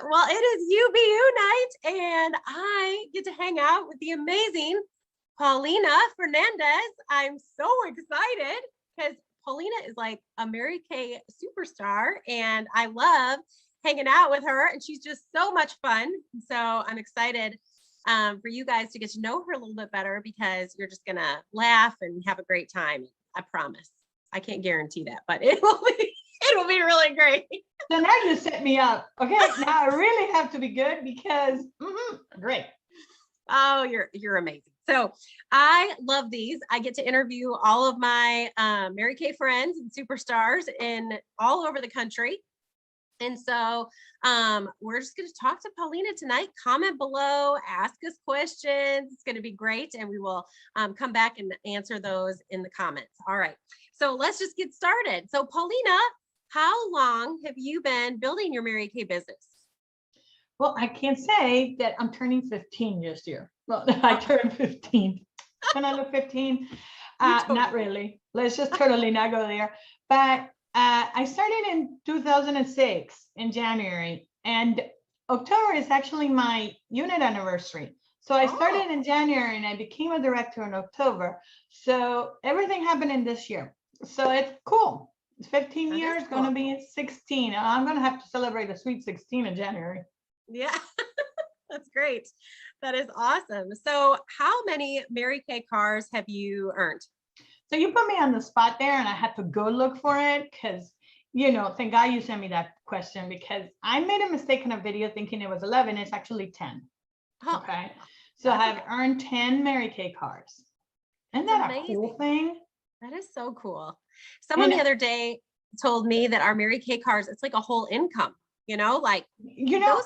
Well, it is UBU night, and I get to hang out with the amazing Paulina Fernandez. I'm so excited because Paulina is like a Mary Kay superstar, and I love hanging out with her, and she's just so much fun. So I'm excited for you guys to get to know her a little bit better, because you're just gonna laugh and have a great time. I promise. I can't guarantee that, but it will be really great. So now you set me up. Okay, now I really have to be good because great. Oh, you're amazing. So I love these. I get to interview all of my Mary Kay friends and superstars in all over the country. And so we're just going to talk to Paulina tonight. Comment below, ask us questions. It's going to be great. And we will come back and answer those in the comments. All right. So let's just get started. So Paulina, how long have you been building your Mary Kay business? Well, I can't say that I'm turning 15 this year. Well, I turned 15. Can I look 15? Not really. Let's just totally not go there. But I started in 2006 in January, and October is actually my unit anniversary. So I started in January and I became a director in October. So everything happened in this year. So it's cool. It's 15 years, cool. Going to be 16. I'm going to have to celebrate a sweet 16 in January. Yeah, that's great. That is awesome. So how many Mary Kay cars have you earned? So you put me on the spot there, and I had to go look for it because, thank God you sent me that question, because I made a mistake in a video thinking it was 11. It's actually 10. Oh, okay. So I have earned 10 Mary Kay cars. Isn't that a cool thing? That is so cool. Someone the other day told me that our Mary Kay cars, it's like a whole income, like.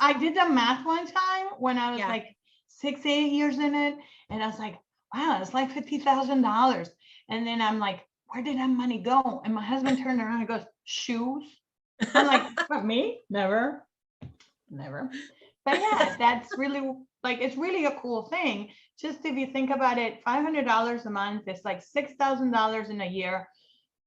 I did the math one time when I was like 6, 8 years in it. And I was like, wow, it's like $50,000. And then I'm like, where did that money go? And my husband turned around and goes, shoes. I'm like, what, me? Never. But yeah, that's really it's really a cool thing. Just if you think about it, $500 a month, it's like $6,000 in a year.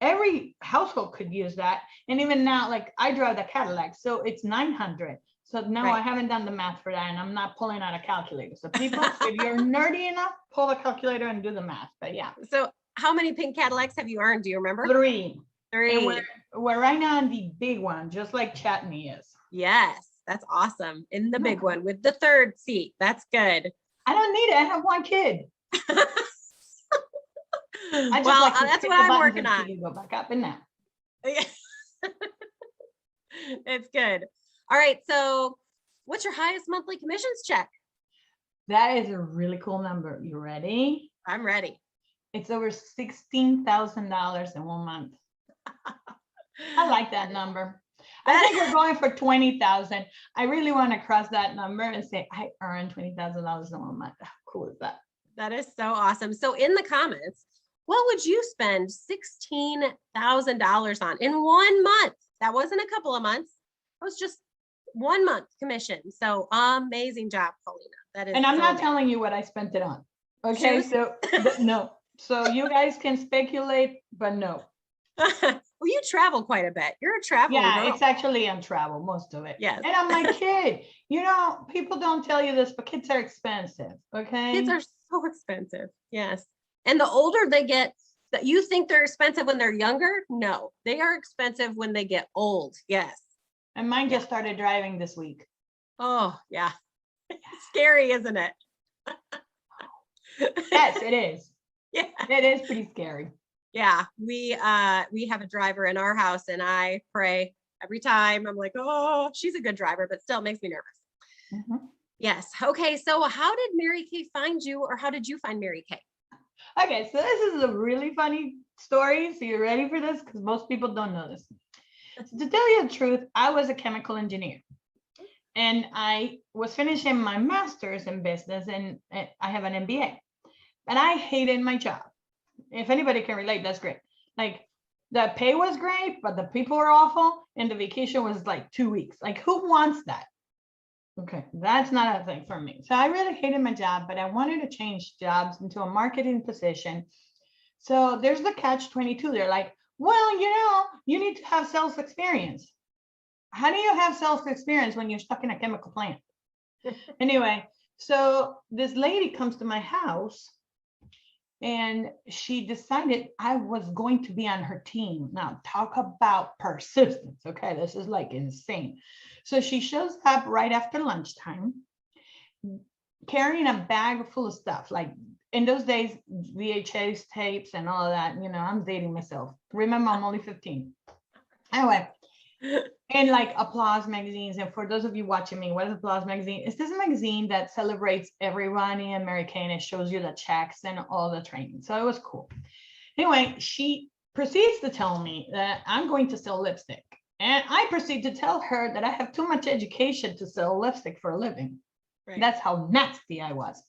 Every household could use that. And even now, like I drive the Cadillac, so it's 900. So no, I haven't done the math for that, and I'm not pulling out a calculator. So people, if you're nerdy enough, pull the calculator and do the math. But yeah. So how many pink Cadillacs have you earned? Do you remember? 3. And we're right now on the big one, just like Chatney is. Yes, that's awesome. In the big one with the 3rd seat. That's good. I don't need it. I have 1 kid. That's what I'm working on. You go back up and down. It's good. All right. So what's your highest monthly commissions check? That is a really cool number. You ready? I'm ready. It's over $16,000 in 1 month. I like that number. I think we're going for 20,000. I really want to cross that number and say I earned $20,000 in 1 month. How cool is that? That is so awesome. So in the comments, what would you spend $16,000 on in 1 month? That wasn't a couple of months. It was just 1 month commission. So amazing job, Paulina. That is. And I'm not telling you what I spent it on. Okay, so no. So you guys can speculate, but no. Well, you travel quite a bit. You're a traveler. Yeah, it's actually on travel, most of it. Yes. And I'm my kid. People don't tell you this, but kids are expensive. Okay. Kids are so expensive. Yes. And the older they get, that you think they're expensive when they're younger. No, they are expensive when they get old. Yes. And mine just started driving this week. Oh, yeah. Scary, isn't it? Yes, it is. Yeah. It is pretty scary. Yeah. We have a driver in our house, and I pray every time. I'm like, oh, she's a good driver, but still makes me nervous. Mm-hmm. Yes. Okay. So how did Mary Kay find you, or how did you find Mary Kay? Okay. So this is a really funny story. So you're ready for this? Because most people don't know this. To tell you the truth, I was a chemical engineer, and I was finishing my master's in business, and I have an MBA, and I hated my job. If anybody can relate, that's great. Like the pay was great, but the people were awful, and the vacation was like 2 weeks. Like who wants that? Okay, that's not a thing for me. So I really hated my job, but I wanted to change jobs into a marketing position. So there's the catch-22. They're like, well, you need to have sales experience. how do you have self-experience when you're stuck in a chemical plant? Anyway, so this lady comes to my house and she decided I was going to be on her team. Now, talk about persistence. Okay, this is like insane. So she shows up right after lunchtime, carrying a bag full of stuff. Like in those days, VHS tapes and all of that. You know, I'm dating myself. Remember, I'm only 15. Anyway, and like Applause magazines. And for those of you watching me, what is Applause magazine? It's this magazine that celebrates everyone in America, and it shows you the checks and all the training. So it was cool. Anyway, she proceeds to tell me that I'm going to sell lipstick. And I proceed to tell her that I have too much education to sell lipstick for a living. Right. That's how nasty I was.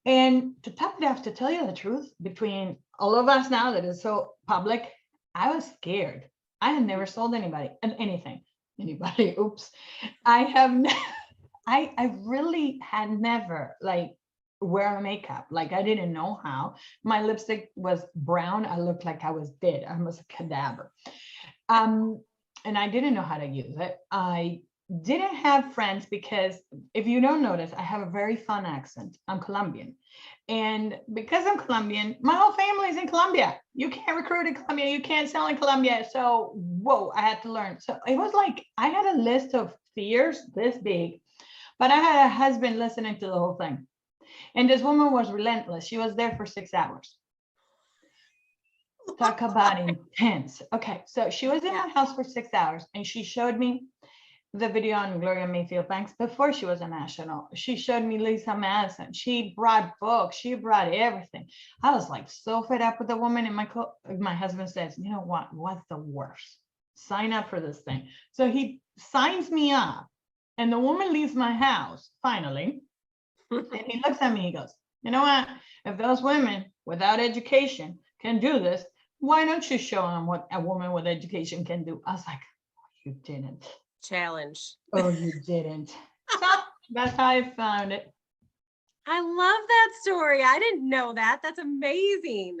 And to top it off, to tell you the truth, between all of us now that is so public, I was scared. I had never sold anybody anything. Oops. I really had never like wear makeup. Like I didn't know how. My lipstick was brown. I looked like I was dead. I was a cadaver. And I didn't know how to use it. I didn't have friends because if you don't notice, I have a very fun accent. I'm Colombian. And because I'm Colombian, my whole family's in Colombia. You can't recruit in Colombia. You can't sell in Colombia. So, whoa, I had to learn. So it was like, I had a list of fears this big, but I had a husband listening to the whole thing. And this woman was relentless. She was there for 6 hours. Talk about intense. Okay, so she was in my house for 6 hours and she showed me the video on Gloria Mayfield Banks before she was a national. She showed me Lisa Madison. She brought books. She brought everything. I was like so fed up with the woman. And my husband says, you know what? What's the worst? Sign up for this thing. So he signs me up and the woman leaves my house finally. And he looks at me, he goes, you know what? If those women without education can do this, why don't you show them what a woman with education can do? I was like, oh, you didn't. Challenge. Oh, you didn't. So that's how I found it. I love that story. I didn't know that. That's amazing.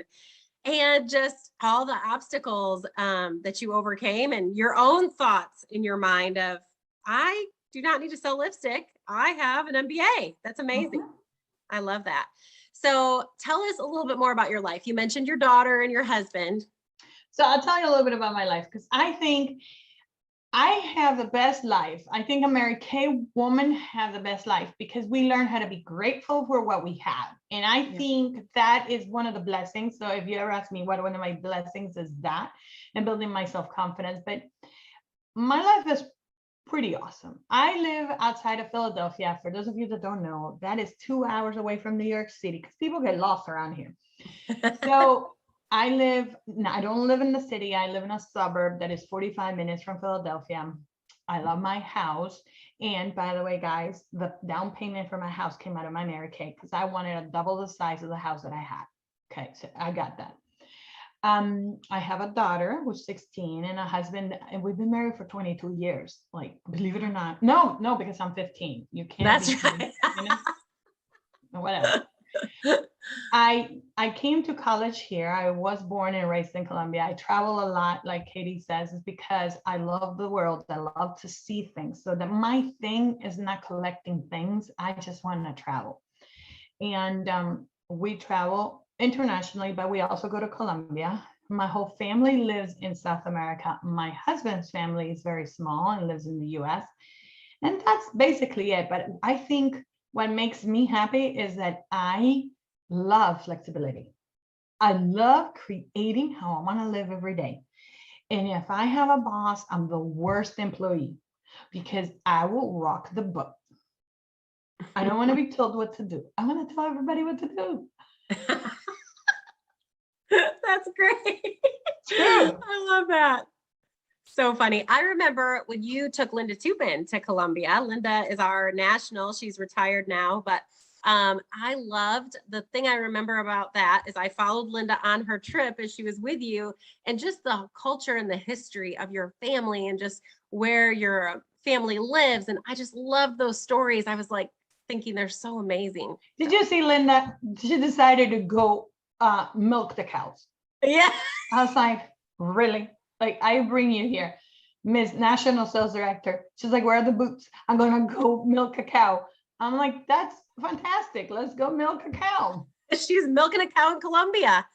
And just all the obstacles that you overcame and your own thoughts in your mind of, I do not need to sell lipstick. I have an MBA. That's amazing. I love that. So tell us a little bit more about your life. You mentioned your daughter and your husband. So I'll tell you a little bit about my life because I think I have the best life. I think a married K woman have the best life because we learn how to be grateful for what we have. And I think that is one of the blessings. So if you ever ask me what one of my blessings is, that and building my self-confidence, but my life is pretty awesome. I live outside of Philadelphia. For those of you that don't know, that is 2 hours away from New York City because people get lost around here. So I don't live in the city. I live in a suburb that is 45 minutes from Philadelphia. I love my house. And by the way, guys, the down payment for my house came out of my Mary Kay because I wanted to double the size of the house that I had. Okay, so I got that. I have a daughter who's 16 and a husband, and we've been married for 22 years. Like, believe it or not. No, because I'm 15. You can't. That's right. You know? Whatever. I came to college here. I was born and raised in Colombia. I travel a lot, like Katie says, is because I love the world. I love to see things. So that my thing is not collecting things. I just want to travel. And we travel internationally, but we also go to Colombia. My whole family lives in South America. My husband's family is very small and lives in the US. And that's basically it. But I think what makes me happy is that I love flexibility. I love creating how I want to live every day. And if I have a boss, I'm the worst employee because I will rock the boat. I don't want to be told what to do. I want to tell everybody what to do. That's great. True. I love that. So funny. I remember when you took Linda Tupin to Colombia. Linda is our national. She's retired now, but I loved the thing I remember about that is I followed Linda on her trip as she was with you and just the culture and the history of your family and just where your family lives. And I just loved those stories. I was like thinking they're so amazing. Did you see Linda? She decided to go milk the cows. Yeah. I was like, really? Like, I bring you here. Miss National Sales Director. She's like, where are the boots? I'm going to go milk a cow. I'm like, that's fantastic. Let's go milk a cow. She's milking a cow in Colombia.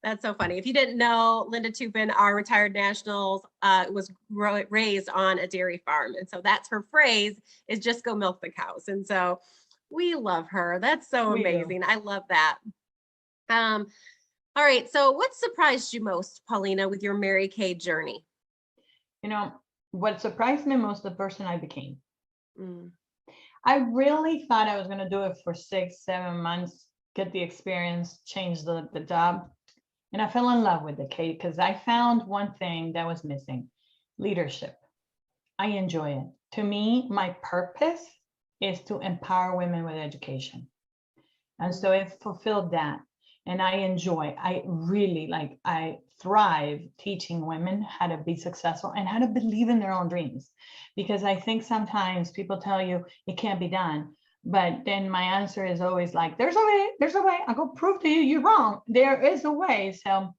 That's so funny. If you didn't know, Linda Tupin, our retired nationals, was raised on a dairy farm. And so that's her phrase, is just go milk the cows. And so we love her. That's so amazing. I love that. All right. So what surprised you most, Paulina, with your Mary Kay journey? You know, what surprised me most, the person I became. Mm. I really thought I was going to do it for 6-7 months, get the experience, change the job. And I fell in love with it, Kate, because I found one thing that was missing: leadership. I enjoy it. To me, my purpose is to empower women with education. And so it fulfilled that. And I really I thrive teaching women how to be successful and how to believe in their own dreams. Because I think sometimes people tell you it can't be done. But then my answer is always like, there's a way. I'll go prove to you you're wrong. There is a way. So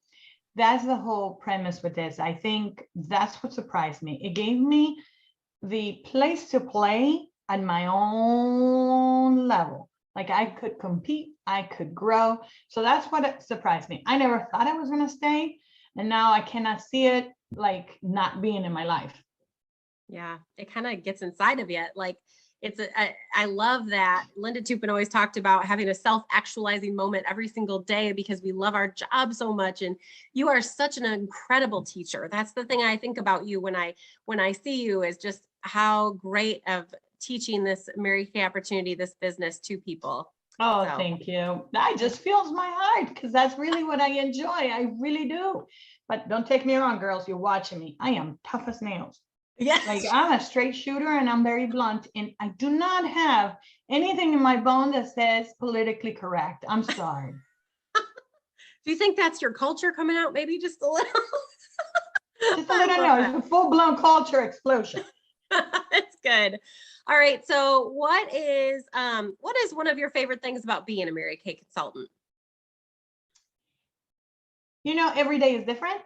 that's the whole premise with this. I think that's what surprised me. It gave me the place to play at my own level. Like I could compete, I could grow. So that's what surprised me. I never thought I was going to stay. And now I cannot see it like not being in my life. Yeah, it kind of gets inside of you. Like I love that Linda Tupin always talked about having a self-actualizing moment every single day because we love our job so much. And you are such an incredible teacher. That's the thing I think about you when I see you, is just how great of teaching this Mary Kay opportunity, this business, to people. Oh, so. Thank you. I just feels my heart, because that's really what I enjoy. I really do. But don't take me wrong, girls. You're watching me. I am tough as nails. Yes. Like I'm a straight shooter and I'm very blunt, and I do not have anything in my bone that says politically correct. I'm sorry. Do you think that's your culture coming out? Maybe just a little. Just a little. No, it's a full-blown culture explosion. That's good. All right. So what is one of your favorite things about being a Mary Kay consultant? You know, every day is different.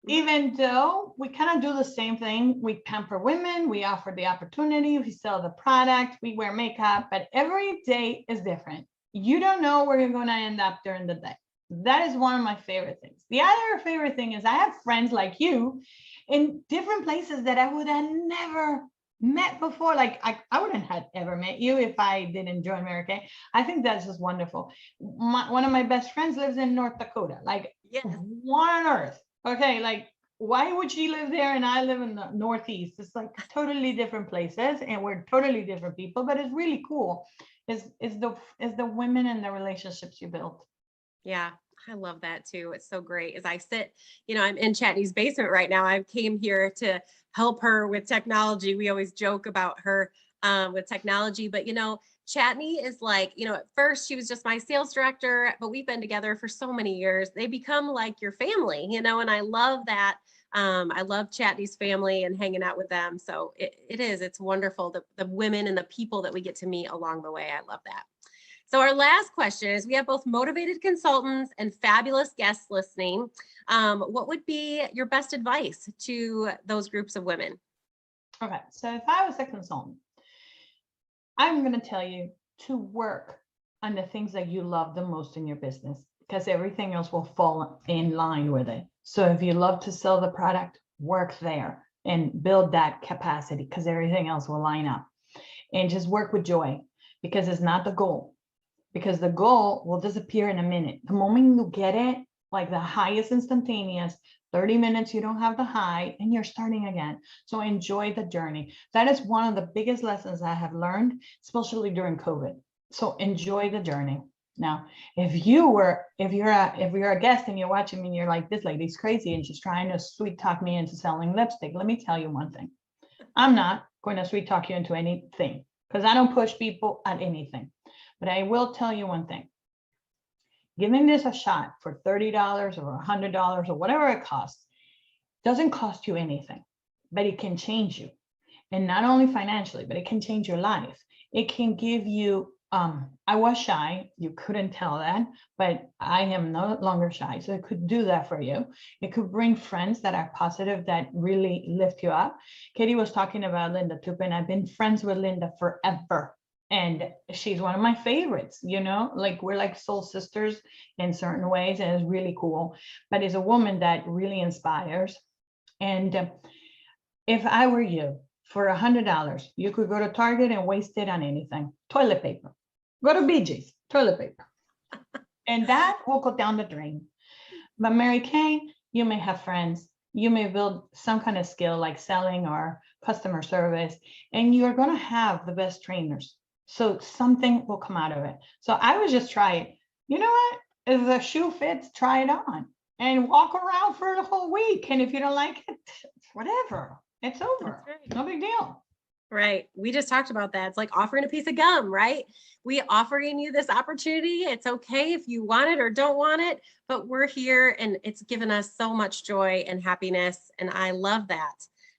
Even though we kind of do the same thing, we pamper women, we offer the opportunity, we sell the product, we wear makeup, but every day is different. You don't know where you're going to end up during the day. That is one of my favorite things. The other favorite thing is I have friends like you in different places that I would have never met before. Like I wouldn't have ever met you if I didn't join Mary Kay. I think that's just wonderful. One of my best friends lives in North Dakota. Like, yes. What on earth? Okay, like why would she live there and I live in the Northeast? It's like totally different places and we're totally different people, but it's really cool. Is the women and the relationships you build. Yeah, I love that too. It's so great. As I sit, I'm in Chatney's basement right now. I came here to help her with technology. We always joke about her with technology, but Chatney is like, at first she was just my sales director, but we've been together for so many years. They become like your family, and I love that. I love Chatney's family and hanging out with them. So it's wonderful. The women and the people that we get to meet along the way. I love that. So our last question is, we have both motivated consultants and fabulous guests listening. What would be your best advice to those groups of women? Okay, so if I was a consultant, I'm going to tell you to work on the things that you love the most in your business, because everything else will fall in line with it. So if you love to sell the product, work there and build that capacity, because everything else will line up. And just work with joy, because it's not the goal, because the goal will disappear in a minute. The moment you get it, like the high is instantaneous. 30 minutes, you don't have the high and you're starting again. So enjoy the journey. That is one of the biggest lessons I have learned, especially during COVID. So enjoy the journey. Now, if you're a guest and you're watching me and you're like, this lady's crazy and she's trying to sweet talk me into selling lipstick, let me tell you one thing. I'm not going to sweet talk you into anything, because I don't push people at anything. But I will tell you one thing. Giving this a shot for $30 or $100 or whatever it costs doesn't cost you anything, but it can change you. And not only financially, but it can change your life. It can give you I was shy. You couldn't tell that, but I am no longer shy. So it could do that for you. It could bring friends that are positive, that really lift you up. Katie was talking about Linda Tupin. I've been friends with Linda forever. And she's one of my favorites, like we're like soul sisters in certain ways, and it's really cool. But it's a woman that really inspires. And if I were you, for $100, you could go to Target and waste it on anything. Toilet paper. Go to BJ's, toilet paper. And that will go down the drain. But Mary Kay, you may have friends. You may build some kind of skill like selling or customer service, and you're going to have the best trainers. So something will come out of it. So I would just try it. You know what? If the shoe fits, try it on and walk around for the whole week. And if you don't like it, whatever, it's over. Right. No big deal. Right. We just talked about that. It's like offering a piece of gum, right? We offering you this opportunity. It's okay if you want it or don't want it, but we're here and it's given us so much joy and happiness. And I love that.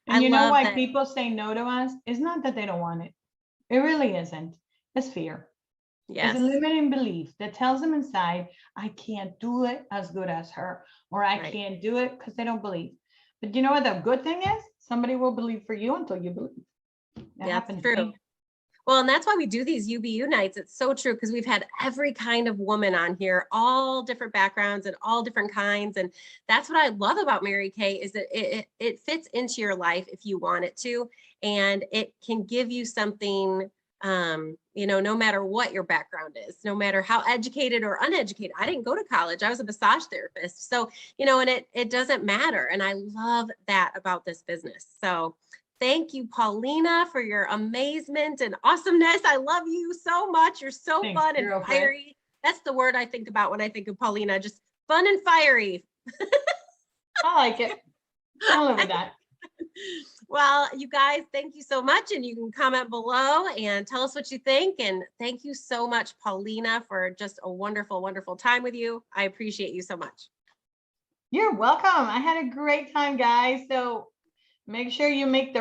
And you know why people say no to us? It's not that they don't want it. It really isn't. It's fear. Yes. It's a limiting belief that tells them inside, I can't do it as good as her, or I can't do it because they don't believe. But you know what the good thing is? Somebody will believe for you until you believe. That's true. Well, and that's why we do these UBU nights. It's so true because we've had every kind of woman on here, all different backgrounds and all different kinds. And that's what I love about Mary Kay is that it fits into your life if you want it to, and it can give you something, no matter what your background is, no matter how educated or uneducated. I didn't go to college. I was a massage therapist. So, and it doesn't matter. And I love that about this business. So thank you, Paulina, for your amazement and awesomeness. I love you so much. You're so fun and fiery. That's the word I think about when I think of Paulina, just fun and fiery. I like it. I'll live with that. Well, you guys, thank you so much. And you can comment below and tell us what you think. And thank you so much, Paulina, for just a wonderful, wonderful time with you. I appreciate you so much. You're welcome. I had a great time, guys. So make sure you make the